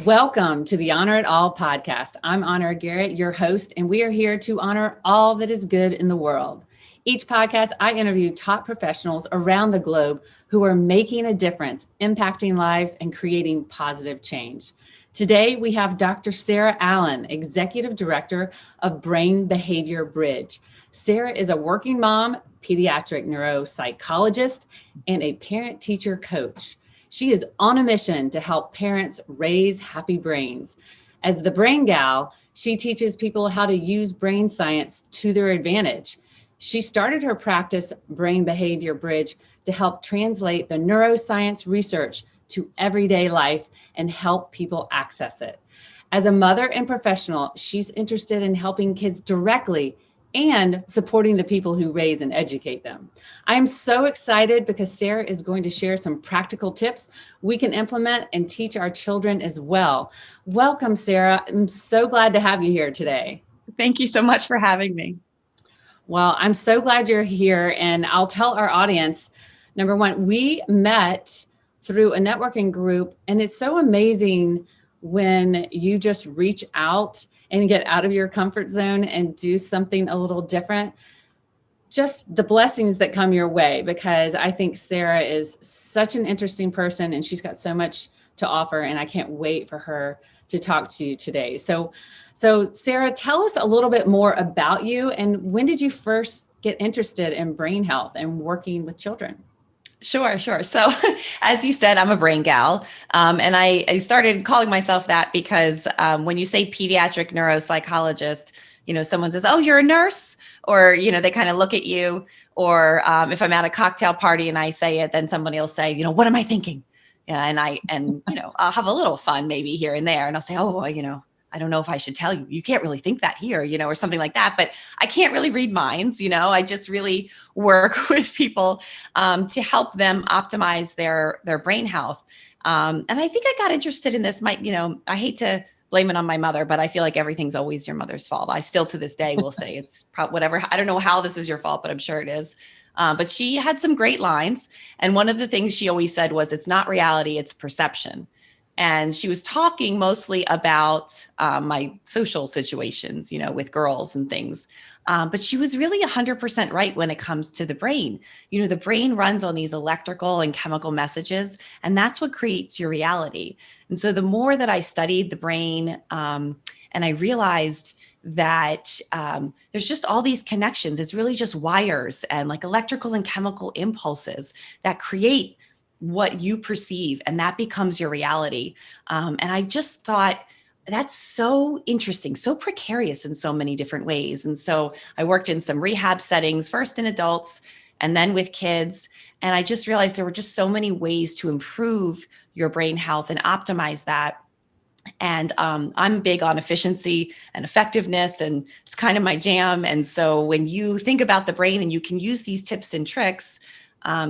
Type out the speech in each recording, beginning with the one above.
Welcome to the Honor It All podcast. I'm Honor Garrett, your host, and we are here to honor all that is good in the world. Each podcast, I interview top professionals around the globe who are making a difference, impacting lives, and creating positive change. Today, we have Dr. Sarah Allen, Executive Director of Brain Behavior Bridge. Sarah is a working mom, pediatric neuropsychologist, and a parent-teacher coach. She is on a mission to help parents raise happy brains. As the brain gal, she teaches people how to use brain science to their advantage. She started her practice, Brain Behavior Bridge, to help translate the neuroscience research to everyday life and help people access it. As a mother and professional, she's interested in helping kids directly and supporting the people who raise and educate them. I am so excited because Sarah is going to share some practical tips we can implement and teach our children as well. Welcome, Sarah. I'm so glad to have you here today. Thank you so much for having me. Well, I'm so glad you're here, and I'll tell our audience, number one, we met through a networking group, and it's so amazing when you just reach out and get out of your comfort zone and do something a little different. Just the blessings that come your way, because I think Sarah is such an interesting person and she's got so much to offer, and I can't wait for her to talk to you today. So Sarah, tell us a little bit more about you, and when did you first get interested in brain health and working with children? Sure. So as you said, I'm a brain gal. And I started calling myself that because when you say pediatric neuropsychologist, someone says, oh, you're a nurse, or, they kind of look at you, or if I'm at a cocktail party and I say it, then somebody will say, what am I thinking? Yeah, and I'll have a little fun maybe here and there. And I'll say, oh, well, I don't know if I should tell you, you can't really think that here, or something like that. But I can't really read minds, I just really work with people to help them optimize their brain health. And I think I got interested in this. I hate to blame it on my mother, but I feel like everything's always your mother's fault. I still to this day will say it's whatever. I don't know how this is your fault, but I'm sure it is. But she had some great lines. And one of the things she always said was, it's not reality, it's perception. And she was talking mostly about my social situations, with girls and things. But she was really 100% right when it comes to the brain. The brain runs on these electrical and chemical messages, and that's what creates your reality. And so the more that I studied the brain, and I realized that there's just all these connections. It's really just wires and like electrical and chemical impulses that create what you perceive, and that becomes your reality. And I just thought that's so interesting, so precarious in so many different ways. And so I worked in some rehab settings, first in adults and then with kids. And I just realized there were just so many ways to improve your brain health and optimize that. And I'm big on efficiency and effectiveness, and it's kind of my jam. And so when you think about the brain and you can use these tips and tricks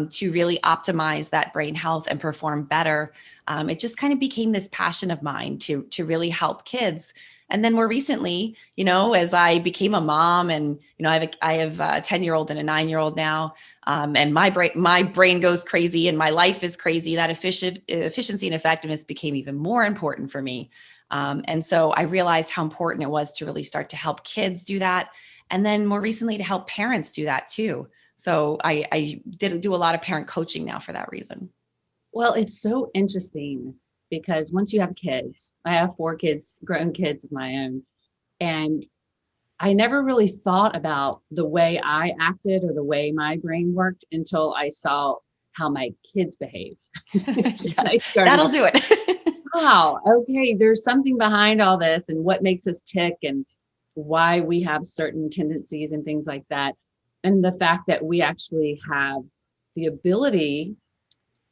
to really optimize that brain health and perform better, it just kind of became this passion of mine to really help kids. And then more recently, as I became a mom, and I have a 10-year-old and a 9-year-old now, and my brain goes crazy and my life is crazy. That efficiency and effectiveness became even more important for me. And so I realized how important it was to really start to help kids do that, and then more recently to help parents do that too. So I do a lot of parent coaching now for that reason. Well, it's so interesting because once you have kids, I have 4 kids, grown kids of my own, and I never really thought about the way I acted or the way my brain worked until I saw how my kids behave. Yes, that'll do it. Wow, okay, there's something behind all this and what makes us tick and why we have certain tendencies and things like that. And the fact that we actually have the ability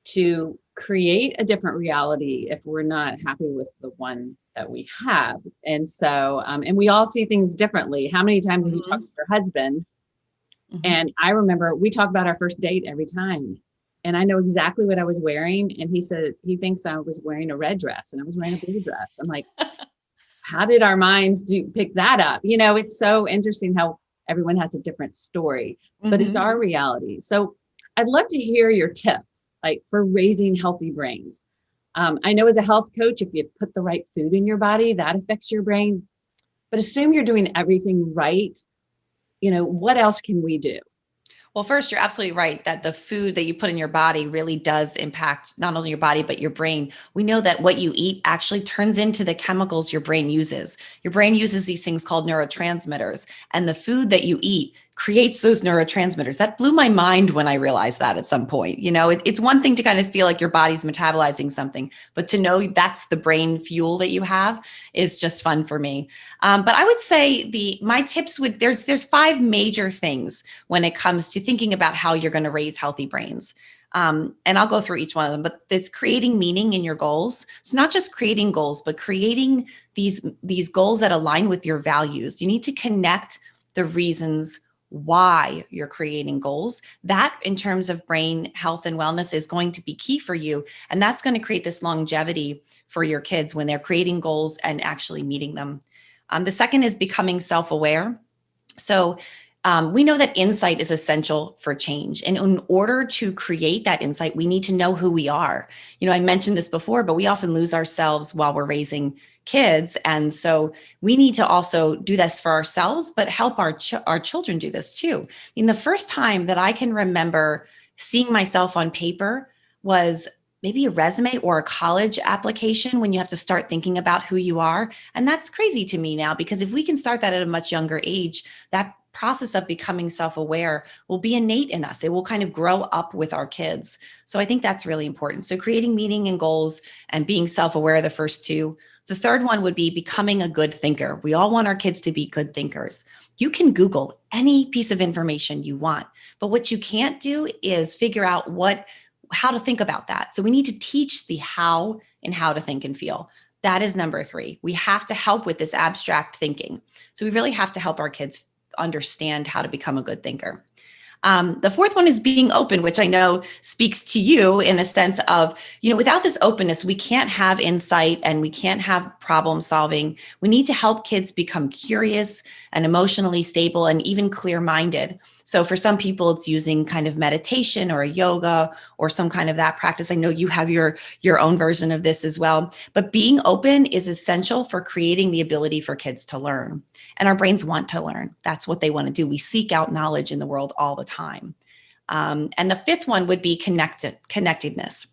to create a different reality if we're not happy with the one that we have. And so, and we all see things differently. How many times have you talked to your husband? Mm-hmm. And I remember we talk about our first date every time. And I know exactly what I was wearing. And he said, he thinks I was wearing a red dress and I was wearing a blue dress. I'm like, how did our minds pick that up? It's so interesting how everyone has a different story, but it's our reality. So I'd love to hear your tips, like for raising healthy brains. I know as a health coach, if you put the right food in your body, that affects your brain. But assume you're doing everything right. What else can we do? Well, first, you're absolutely right that the food that you put in your body really does impact not only your body, but your brain. We know that what you eat actually turns into the chemicals your brain uses. Your brain uses these things called neurotransmitters, and the food that you eat creates those neurotransmitters. That blew my mind when I realized that at some point. It's one thing to kind of feel like your body's metabolizing something, but to know that's the brain fuel that you have is just fun for me. But I would say my tips there's 5 major things when it comes to thinking about how you're going to raise healthy brains. And I'll go through each one of them, but it's creating meaning in your goals. So not just creating goals, but creating these goals that align with your values. You need to connect the reasons why you're creating goals. That in terms of brain health and wellness is going to be key for you. And that's going to create this longevity for your kids when they're creating goals and actually meeting them. The second is becoming self-aware. So we know that insight is essential for change. And in order to create that insight, we need to know who we are. I mentioned this before, but we often lose ourselves while we're raising kids. And so we need to also do this for ourselves, but help our children do this too. The first time that I can remember seeing myself on paper was maybe a resume or a college application when you have to start thinking about who you are. And that's crazy to me now, because if we can start that at a much younger age, that process of becoming self-aware will be innate in us. It will kind of grow up with our kids. So I think that's really important. So creating meaning and goals and being self-aware are the first 2. The third one would be becoming a good thinker. We all want our kids to be good thinkers. You can Google any piece of information you want, but what you can't do is figure out how to think about that. So we need to teach the how and how to think and feel. That is number 3. We have to help with this abstract thinking. So we really have to help our kids understand how to become a good thinker. The fourth one is being open, which I know speaks to you in a sense of, without this openness, we can't have insight and we can't have problem solving. We need to help kids become curious and emotionally stable and even clear-minded. So for some people, it's using kind of meditation or a yoga or some kind of that practice. I know you have your own version of this as well, but being open is essential for creating the ability for kids to learn. And our brains want to learn. That's what they want to do. We seek out knowledge in the world all the time. And the fifth one would be connectedness.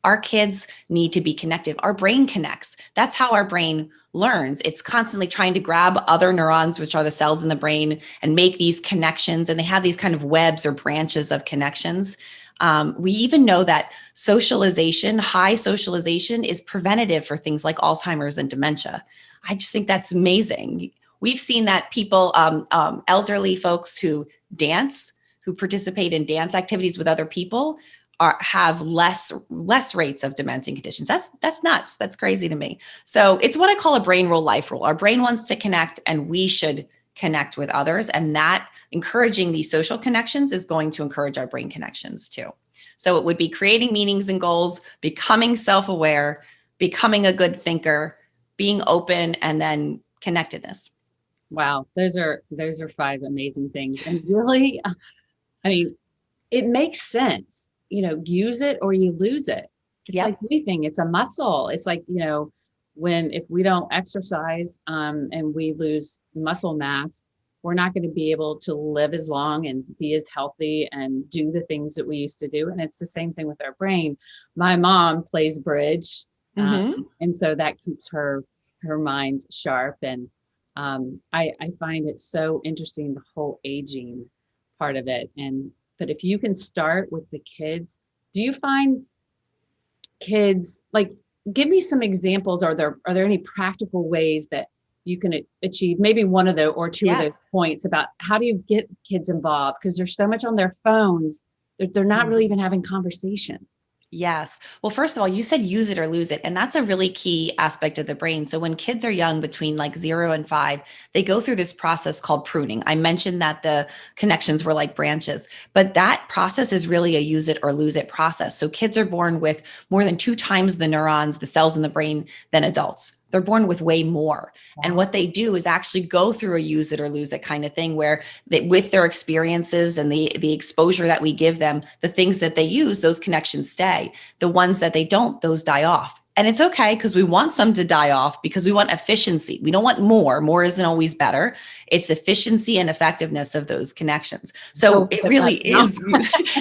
Our kids need to be connected. Our brain connects. That's how our brain learns. It's constantly trying to grab other neurons, which are the cells in the brain, and make these connections. And they have these kind of webs or branches of connections. We even know that high socialization is preventative for things like Alzheimer's and dementia. I just think that's amazing. We've seen that people, elderly folks who dance, who participate in dance activities with other people, have less rates of dementia conditions. That's nuts. That's crazy to me. So it's what I call a brain rule, life rule. Our brain wants to connect, and we should connect with others. And that encouraging these social connections is going to encourage our brain connections too. So it would be creating meanings and goals, becoming self-aware, becoming a good thinker, being open, and then connectedness. Wow, those are 5 amazing things. And really, I mean, it makes sense. Use it or you lose it. It's like anything. It's a muscle. It's like, if we don't exercise and we lose muscle mass, we're not going to be able to live as long and be as healthy and do the things that we used to do. And it's the same thing with our brain. My mom plays bridge. And so that keeps her mind sharp. And I find it so interesting, the whole aging part of it. But if you can start with the kids, do you find kids, like, give me some examples. Are there any practical ways that you can achieve maybe one of the or two of the points about how do you get kids involved? Because there's so much on their phones that they're not really even having conversations. Yes. Well, first of all, you said use it or lose it. And that's a really key aspect of the brain. So when kids are young, between like 0 and 5, they go through this process called pruning. I mentioned that the connections were like branches, but that process is really a use it or lose it process. So kids are born with more than 2 times the neurons, the cells in the brain, than adults. They're born with way more. Wow. And what they do is actually go through a use it or lose it kind of thing, where they, with their experiences and the exposure that we give them, the things that they use, those connections stay. The ones that they don't, those die off. And it's okay, because we want some to die off because we want efficiency. We don't want more. More isn't always better. It's efficiency and effectiveness of those connections. So it really is.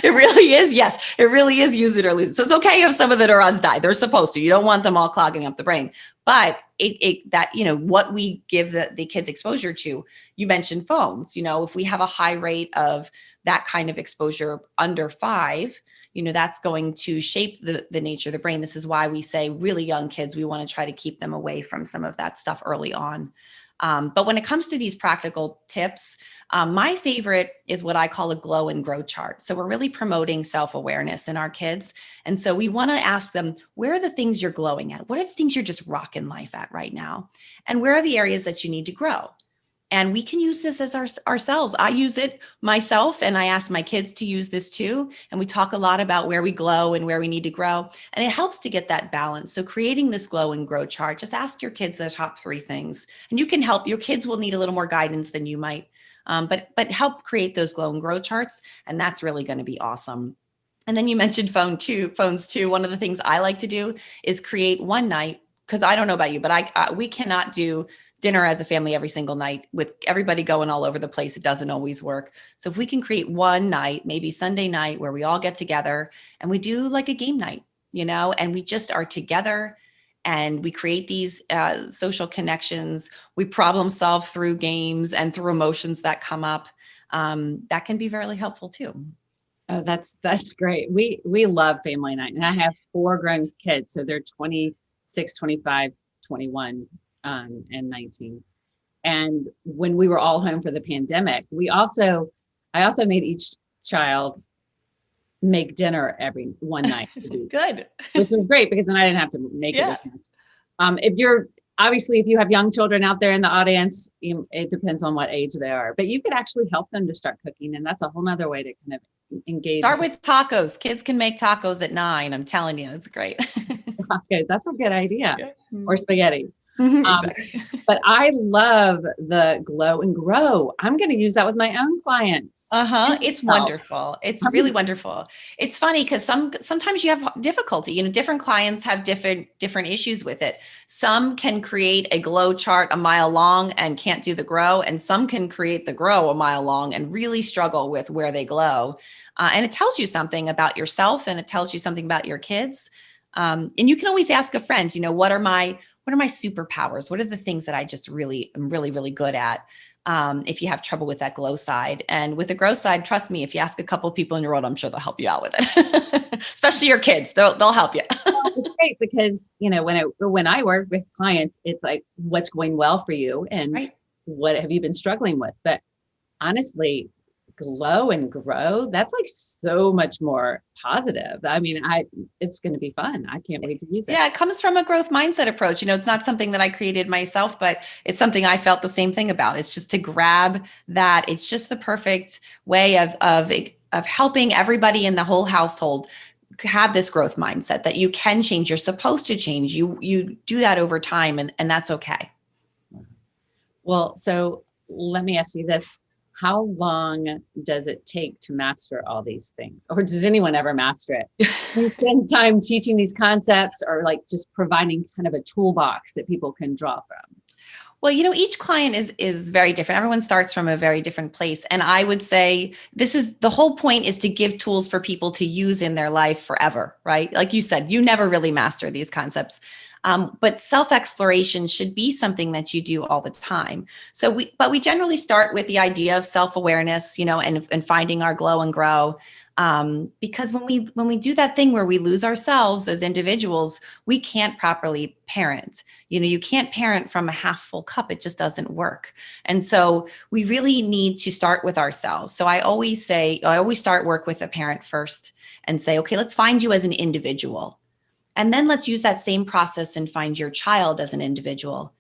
It really is. Yes, it really is use it or lose it. So it's okay if some of the neurons die. They're supposed to. You don't want them all clogging up the brain. But that, what we give the kids exposure to, you mentioned phones, if we have a high rate of that kind of exposure under 5, that's going to shape the nature of the brain. This is why we say really young kids, we want to try to keep them away from some of that stuff early on. But when it comes to these practical tips, my favorite is what I call a glow and grow chart. So we're really promoting self-awareness in our kids. And so we want to ask them, where are the things you're glowing at? What are the things you're just rocking life at right now? And where are the areas that you need to grow? And we can use this as ourselves. I use it myself, and I ask my kids to use this too. And we talk a lot about where we glow and where we need to grow. And it helps to get that balance. So creating this glow and grow chart, just ask your kids the top 3 things. And you can help. Your kids will need a little more guidance than you might, but help create those glow and grow charts. And that's really going to be awesome. And then you mentioned phones too. One of the things I like to do is create one night, because I don't know about you, but we cannot do dinner as a family every single night with everybody going all over the place. It doesn't always work. So if we can create one night, maybe Sunday night, where we all get together and we do like a game night, and we just are together and we create these social connections. We problem solve through games and through emotions that come up. That can be very helpful too. Oh, that's great. We love family night, and I have 4 grown kids. So they're 26, 25, 21. And 19. And when we were all home for the pandemic, I also made each child make dinner every one night. Good. Which was great, because then I didn't have to make it. If you have young children out there in the audience, it depends on what age they are, but you could actually help them to start cooking. And that's a whole nother way to kind of engage. Start with tacos. Kids can make tacos at 9. I'm telling you, it's great. Tacos, that's a good idea. Yeah. Or spaghetti. Exactly. But I love the glow and grow. I'm going to use that with my own clients. It's wonderful. It's really wonderful. It's funny because sometimes you have difficulty. Different clients have different issues with it. Some can create a glow chart a mile long and can't do the grow, and some can create the grow a mile long and really struggle with where they glow. And it tells you something about yourself, and it tells you something about your kids. And you can always ask a friend, what are my superpowers? What are the things that I just am really good at? If you have trouble with that glow side. And with the grow side, trust me, if you ask a couple of people in your world, I'm sure they'll help you out with it. Especially your kids, they'll help you. Well, it's great because, when I work with clients, it's like, what's going well for you and what have you been struggling with? But honestly, glow and grow, that's like so much more positive. I mean, it's going to be fun. I can't wait to use it. Yeah, it comes from a growth mindset approach. It's not something that I created myself, but it's something I felt the same thing about. It's just to grab that. It's just the perfect way of helping everybody in the whole household have this growth mindset that you can change. You're supposed to change. You do that over time, and that's okay. Well, so let me ask you this. How long does it take to master all these things? Or does anyone ever master it? Do you spend time teaching these concepts, or like just providing kind of a toolbox that people can draw from? Well, each client is very different. Everyone starts from a very different place. And I would say the whole point is to give tools for people to use in their life forever, right? Like you said, you never really master these concepts. But self-exploration should be something that you do all the time. But we generally start with the idea of self-awareness, and finding our glow and grow. Because when we do that thing where we lose ourselves as individuals, we can't properly parent. You can't parent from a half full cup. It just doesn't work. And so we really need to start with ourselves. So I always start work with a parent first and say, okay, let's find you as an individual. And then let's use that same process and find your child as an individual.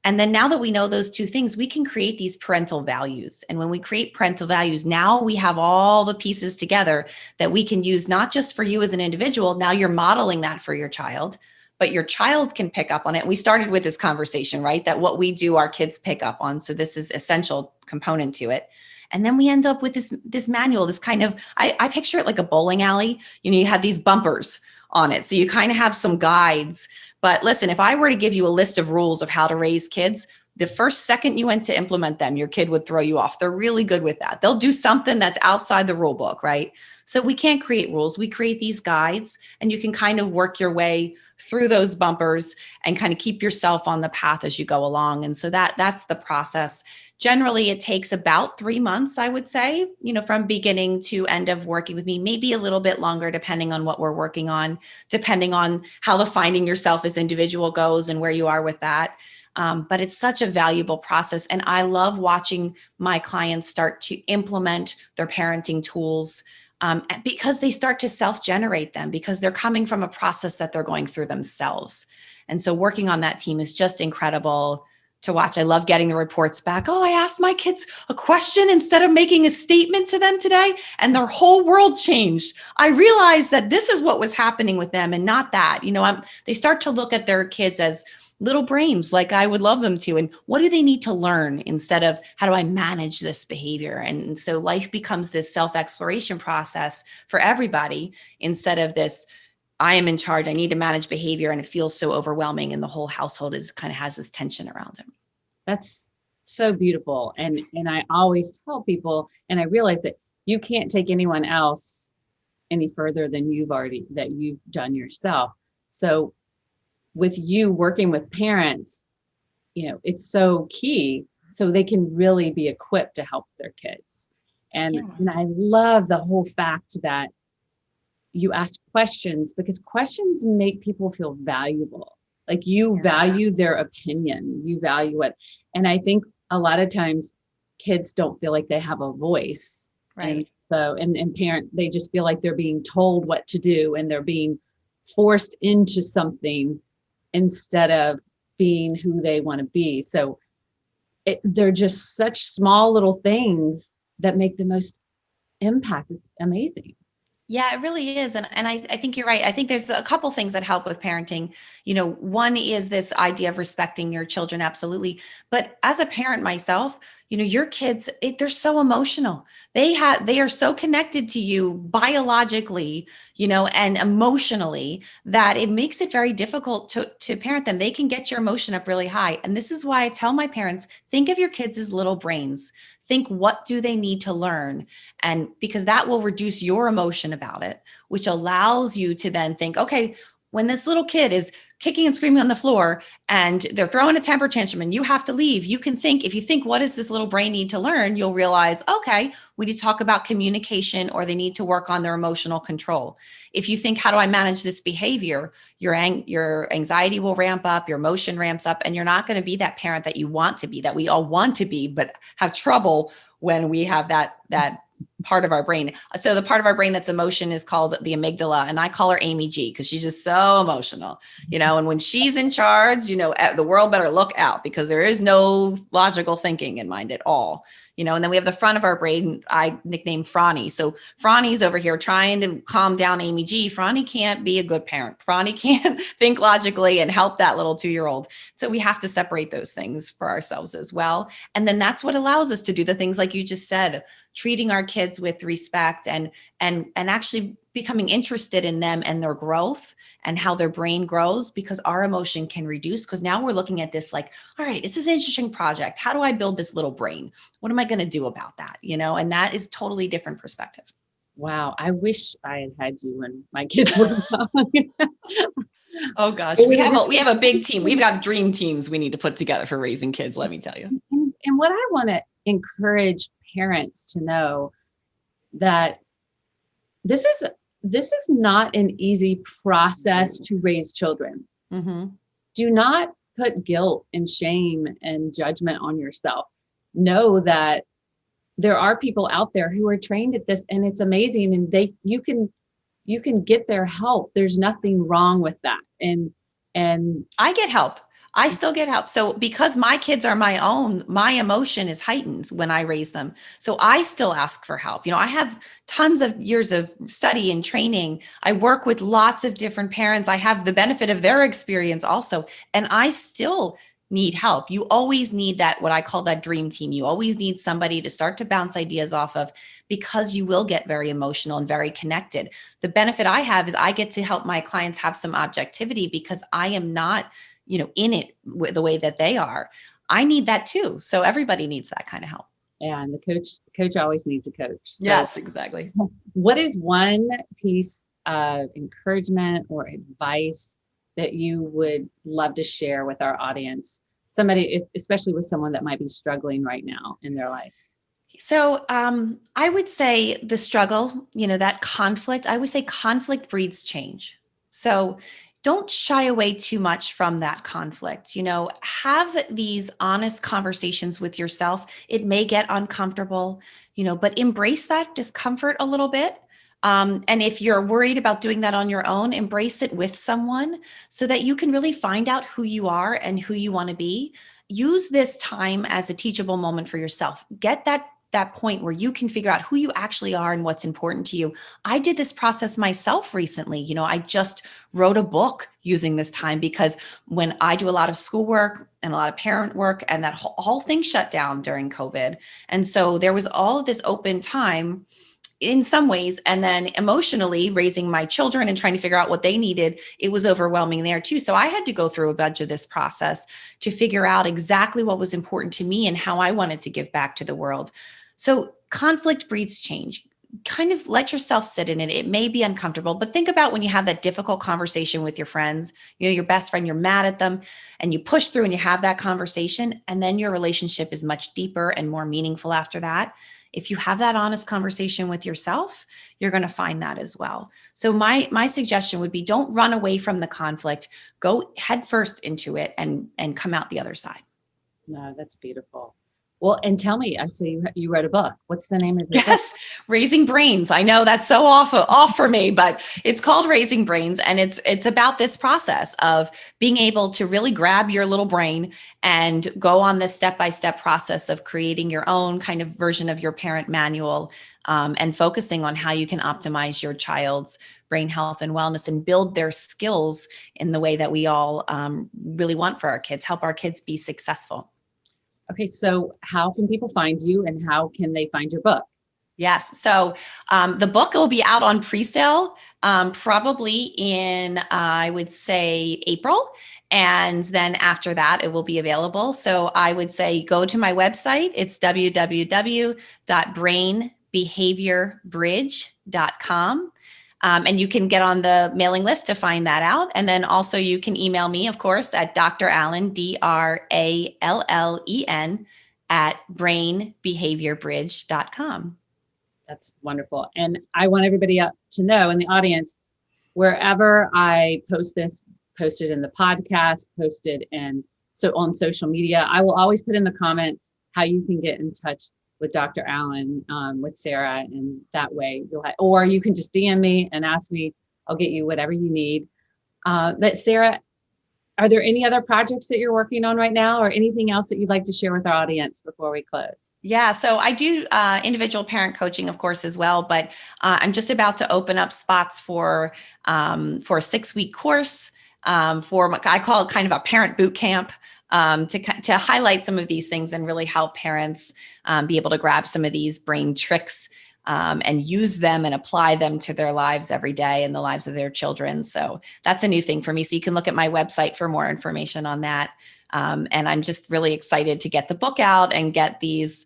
And then now that we know those two things, we can create these parental values. And when we create parental values, now we have all the pieces together that we can use, not just for you as an individual. Now you're modeling that for your child, but your child can pick up on it. We started with this conversation, right? That what we do, our kids pick up on. So this is essential component to it. And then we end up with this manual, this kind of, I picture it like a bowling alley. You have these bumpers on it. So you kind of have some guides. But listen, if I were to give you a list of rules of how to raise kids, the first second you went to implement them, your kid would throw you off. They're really good with that. They'll do something that's outside the rule book, right? So we can't create rules. We create these guides, and you can kind of work your way through those bumpers and kind of keep yourself on the path as you go along. And so that's the process. Generally, it takes about 3 months, I would say, from beginning to end of working with me, maybe a little bit longer, depending on what we're working on, depending on how the finding yourself as individual goes and where you are with that. But it's such a valuable process. And I love watching my clients start to implement their parenting tools because they start to self-generate them, because they're coming from a process that they're going through themselves. And so working on that team is just incredible to watch. I love getting the reports back. Oh, I asked my kids a question instead of making a statement to them today, and their whole world changed. I realized that this is what was happening with them and not that. They start to look at their kids as little brains, like I would love them to. And what do they need to learn instead of how do I manage this behavior? And so life becomes this self-exploration process for everybody instead of this, I am in charge, I need to manage behavior, and it feels so overwhelming, and the whole household kind of has this tension around it. That's so beautiful. And I always tell people, and I realize that you can't take anyone else any further than you've done yourself. So with you working with parents, it's so key so they can really be equipped to help their kids. And I love the whole fact that you ask questions, because questions make people feel valuable. Like you value their opinion, you value it. And I think a lot of times kids don't feel like they have a voice. Right. And they just feel like they're being told what to do, and they're being forced into something instead of being who they want to be. So they're just such small little things that make the most impact. It's amazing. Yeah, it really is. And I think you're right. I think there's a couple things that help with parenting. One is this idea of respecting your children. Absolutely. But as a parent myself, your kids, they're so emotional. They are so connected to you biologically, and emotionally, that it makes it very difficult to parent them. They can get your emotion up really high. And this is why I tell my parents, think of your kids as little brains. Think, what do they need to learn? And because that will reduce your emotion about it, which allows you to then think, okay, when this little kid is kicking and screaming on the floor and they're throwing a temper tantrum and you have to leave, you can think, if you think, what does this little brain need to learn? You'll realize, okay, we need to talk about communication, or they need to work on their emotional control. If you think, how do I manage this behavior? Your anxiety will ramp up, your emotion ramps up, and you're not going to be that parent that you want to be, that we all want to be, but have trouble when we have that part of our brain. So the part of our brain that's emotion is called the amygdala. And I call her Amy G, because she's just so emotional, and when she's in charge, the world better look out, because there is no logical thinking in mind at all. And then we have the front of our brain I nicknamed Franny. So Franny's over here trying to calm down Amy G. Franny can't be a good parent. Franny can't think logically and help that little 2-year-old. So we have to separate those things for ourselves as well. And then that's what allows us to do the things like you just said, treating our kids with respect and actually becoming interested in them and their growth and how their brain grows, because our emotion can reduce. Because now we're looking at this like, all right, this is an interesting project. How do I build this little brain? What am I going to do about that? And that is totally different perspective. Wow. I wish I had you when my kids were young. Oh gosh, we have a big team. We've got dream teams we need to put together for raising kids, let me tell you. And what I want to encourage parents to know, that this is not an easy process to raise children. Mm-hmm. Do not put guilt and shame and judgment on yourself. Know that there are people out there who are trained at this, and it's amazing. And you can get their help. There's nothing wrong with that. And I get help. I still get help. So because my kids are my own, my emotion is heightened when I raise them. So I still ask for help. I have tons of years of study and training. I work with lots of different parents. I have the benefit of their experience also, and I still need help. You always need that, what I call that dream team. You always need somebody to start to bounce ideas off of, because you will get very emotional and very connected. The benefit I have is I get to help my clients have some objectivity, because I am not in it the way that they are. I need that too. So everybody needs that kind of help. Yeah, and the coach always needs a coach. So yes, exactly. what is one piece of encouragement or advice that you would love to share with our audience? Somebody, especially with someone that might be struggling right now in their life. So I would say the struggle, that conflict, I would say conflict breeds change. So don't shy away too much from that conflict. Have these honest conversations with yourself. It may get uncomfortable, but embrace that discomfort a little bit. And if you're worried about doing that on your own, embrace it with someone so that you can really find out who you are and who you want to be. Use this time as a teachable moment for yourself. Get that point where you can figure out who you actually are and what's important to you. I did this process myself recently. I just wrote a book using this time, because when I do a lot of schoolwork and a lot of parent work, and that whole thing shut down during COVID. And so there was all of this open time in some ways, and then emotionally raising my children and trying to figure out what they needed, it was overwhelming there too. So I had to go through a bunch of this process to figure out exactly what was important to me and how I wanted to give back to the world. So conflict breeds change. Kind of let yourself sit in it. It may be uncomfortable, but think about when you have that difficult conversation with your friends, your best friend, you're mad at them, and you push through and you have that conversation, and then your relationship is much deeper and more meaningful after that. If you have that honest conversation with yourself, you're going to find that as well. So my suggestion would be, don't run away from the conflict. Go head first into it and come out the other side. No, that's beautiful. Well, and tell me, I see you wrote a book. What's the name of your book? Yes, Raising Brains. I know that's so off for me, but it's called Raising Brains. And it's about this process of being able to really grab your little brain and go on this step-by-step process of creating your own kind of version of your parent manual, and focusing on how you can optimize your child's brain health and wellness and build their skills in the way that we all really want for our kids, help our kids be successful. Okay, so how can people find you, and how can they find your book? Yes. So the book will be out on pre-sale probably in, I would say, April. And then after that, it will be available. So I would say go to my website. It's www.brainbehaviorbridge.com. And you can get on the mailing list to find that out. And then also you can email me, of course, at Dr. Allen, DRALLEN, at brainbehaviorbridge.com. That's wonderful. And I want everybody to know in the audience, wherever I post this, posted in the podcast, posted on social media, I will always put in the comments how you can get in touch with Dr. Allen, with Sarah, and that way or you can just DM me and ask me. I'll get you whatever you need. But Sarah, are there any other projects that you're working on right now, or anything else that you'd like to share with our audience before we close? Yeah, so I do individual parent coaching, of course, as well, but I'm just about to open up spots for a 6-week course I call it kind of a parent boot camp, to highlight some of these things and really help parents be able to grab some of these brain tricks and use them and apply them to their lives every day and the lives of their children. So that's a new thing for me. So you can look at my website for more information on that. And I'm just really excited to get the book out and get this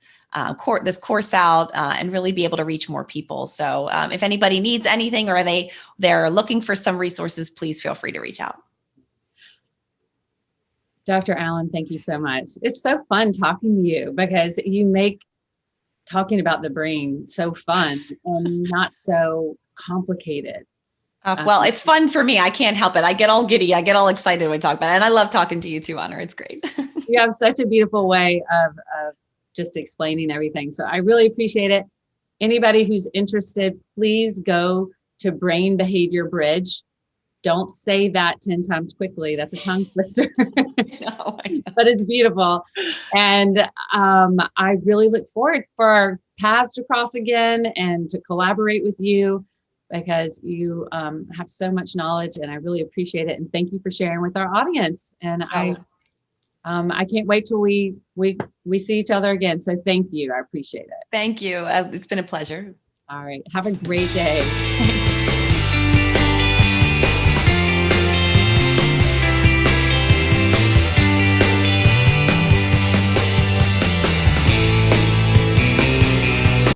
course out and really be able to reach more people. So if anybody needs anything, or they're looking for some resources, please feel free to reach out. Dr. Allen, thank you so much. It's so fun talking to you, because you make talking about the brain so fun and not so complicated. Well, it's fun for me. I can't help it. I get all giddy. I get all excited when we talk about it. And I love talking to you too, Honor. It's great. You have such a beautiful way of just explaining everything. So I really appreciate it. Anybody who's interested, please go to Brain Behavior Bridge Don't say that 10 times quickly. That's a tongue twister, No, I know. but it's beautiful. And I really look forward for our paths to cross again and to collaborate with you, because you have so much knowledge, and I really appreciate it. And thank you for sharing with our audience. And I can't wait till we see each other again. So thank you. I appreciate it. Thank you. It's been a pleasure. All right. Have a great day.